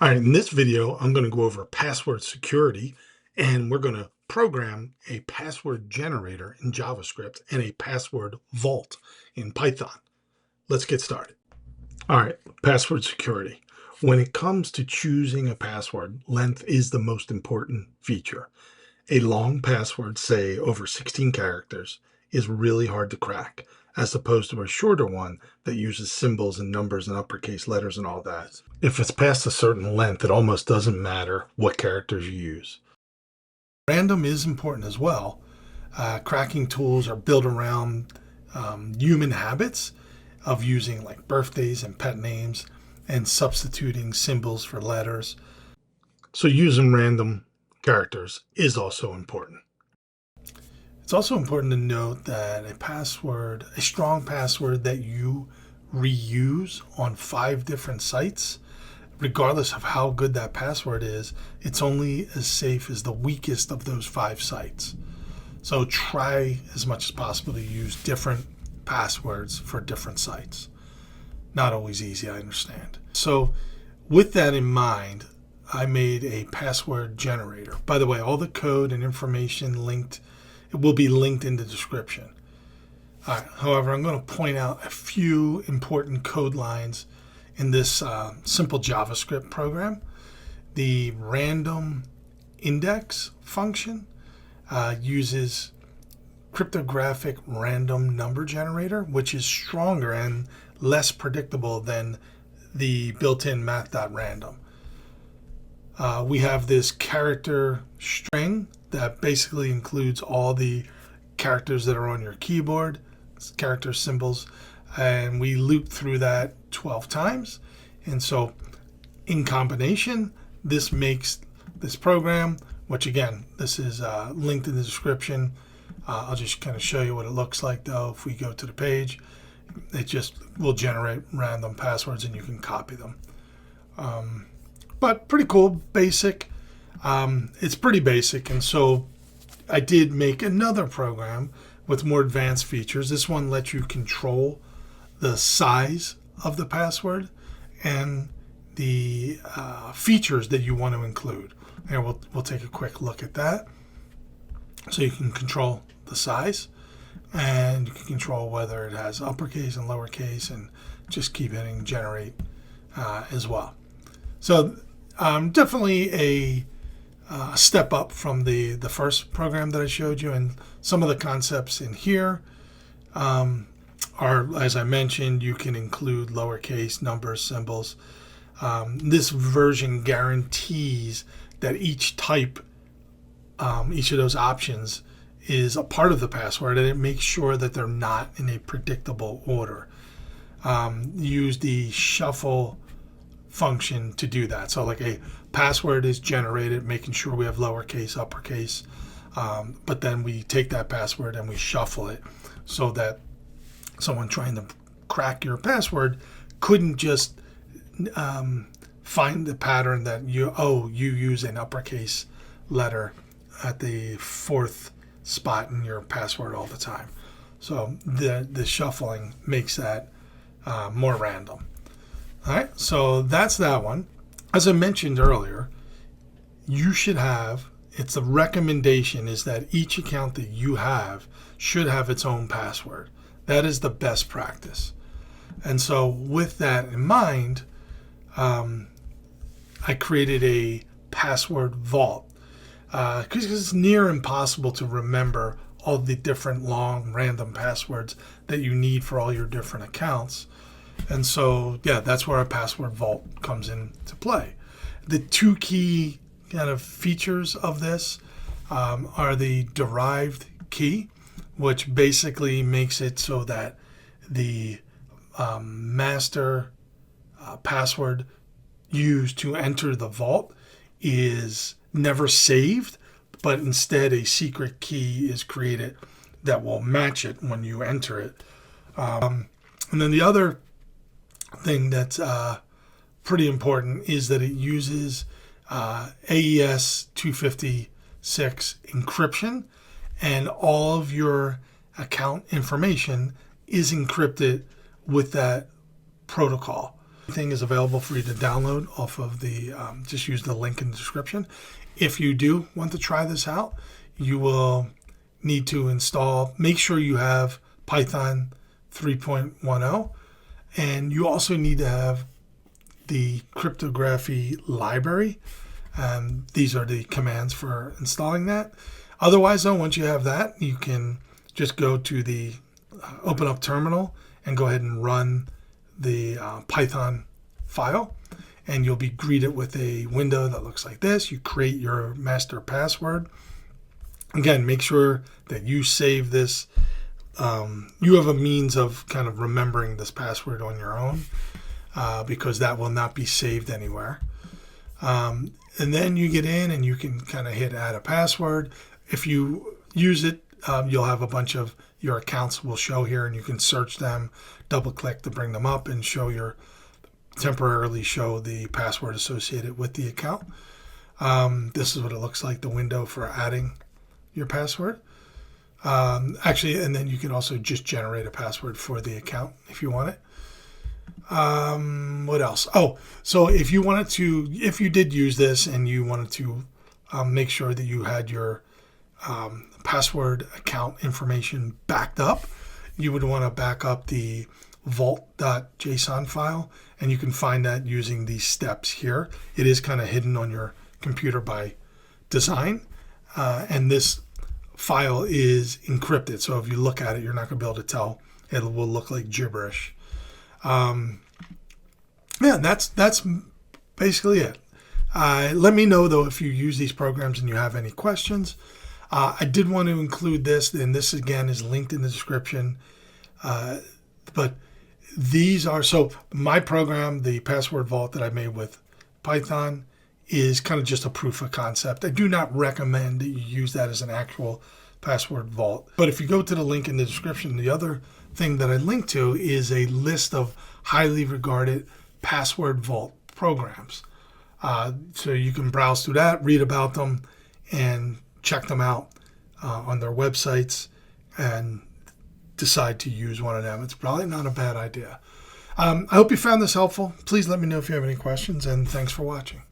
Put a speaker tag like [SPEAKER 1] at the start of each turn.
[SPEAKER 1] All right, in this video, I'm going to go over password security, and we're going to program a password generator in JavaScript and a password vault in Python. Let's get started. All right, password security. When it comes to choosing a password, length is the most important feature. A long password, say over 16 characters, is really hard to crack, as opposed to a shorter one that uses symbols and numbers and uppercase letters and all that. If it's past a certain length, it almost doesn't matter what characters you use. Random is important as well. Cracking tools are built around human habits of using like birthdays and pet names and substituting symbols for letters. So using random characters is also important. It's also important to note that a strong password that you reuse on 5 different sites, regardless of how good that password is, it's only as safe as the weakest of those 5 sites. So try as much as possible to use different passwords for different sites. Not always easy, I understand. So with that in mind, I made a password generator. By the way, all the code and information will be linked in the description. However, I'm going to point out a few important code lines in this simple JavaScript program. The random index function uses cryptographic random number generator, which is stronger and less predictable than the built-in math.random. We have this character string that basically includes all the characters that are on your keyboard, character symbols, and we loop through that 12 times. And so in combination, this makes this program, which again, this is linked in the description. I'll just kind of show you what it looks like though. If we go to the page, it just will generate random passwords and you can copy them. But pretty cool, basic. It's pretty basic, and so I did make another program with more advanced features. This one lets you control the size of the password and the features that you want to include. And we'll take a quick look at that. So you can control the size, and you can control whether it has uppercase and lowercase, and just keep hitting generate as well. So definitely a step up from the first program that I showed you, and some of the concepts in here are, as I mentioned, you can include lowercase, numbers, symbols. This version guarantees that each type, each of those options is a part of the password, and it makes sure that they're not in a predictable order. Use the shuffle function to do that. So like a password is generated, making sure we have lowercase, uppercase, but then we take that password and we shuffle it so that someone trying to crack your password couldn't just find the pattern that you use an uppercase letter at the 4th spot in your password all the time. So the shuffling makes that more random. All right, so that's that one. As I mentioned earlier, you should have, it's a recommendation is that each account that you have should have its own password. That is the best practice. And so with that in mind, I created a password vault because it's near impossible to remember all the different long random passwords that you need for all your different accounts. And so, yeah, that's where our password vault comes into play. The 2 key kind of features of this are the derived key, which basically makes it so that the master password used to enter the vault is never saved, but instead a secret key is created that will match it when you enter it. And then the other thing that's pretty important is that it uses AES 256 encryption, and all of your account information is encrypted with that protocol. Everything is available for you to download off of the, just use the link in the description. If you do want to try this out, you will need to install, make sure you have Python 3.10, and you also need to have the cryptography library. These are the commands for installing that. Otherwise, though, once you have that, you can just go to the open up terminal and go ahead and run the Python file, and you'll be greeted with a window that looks like this. You create your master password. Again, make sure that you save this. You have a means of kind of remembering this password on your own, because that will not be saved anywhere. And then you get in and you can kind of hit add a password. If you use it, you'll have a bunch of your accounts will show here, and you can search them, double click to bring them up and temporarily show the password associated with the account. This is what it looks like, the window for adding your password. Actually, and then you can also just generate a password for the account if you want it. What else? Oh, so if you did use this and you wanted to make sure that you had your password account information backed up, you would want to back up the vault.json file, and you can find that using these steps here. It is kind of hidden on your computer by design, and this file is encrypted, so if you look at it, you're not going to be able to tell. It will look like gibberish. Yeah, that's basically it. Let me know, though, if you use these programs and you have any questions. I did want to include this, and this again is linked in the description. But these are, so my program, the Password Vault that I made with Python, is kind of just a proof of concept. I do not recommend that you use that as an actual password vault. But if you go to the link in the description, the other thing that I linked to is a list of highly regarded password vault programs. So you can browse through that, read about them, and check them out on their websites and decide to use one of them. It's probably not a bad idea. I hope you found this helpful. Please let me know if you have any questions, and thanks for watching.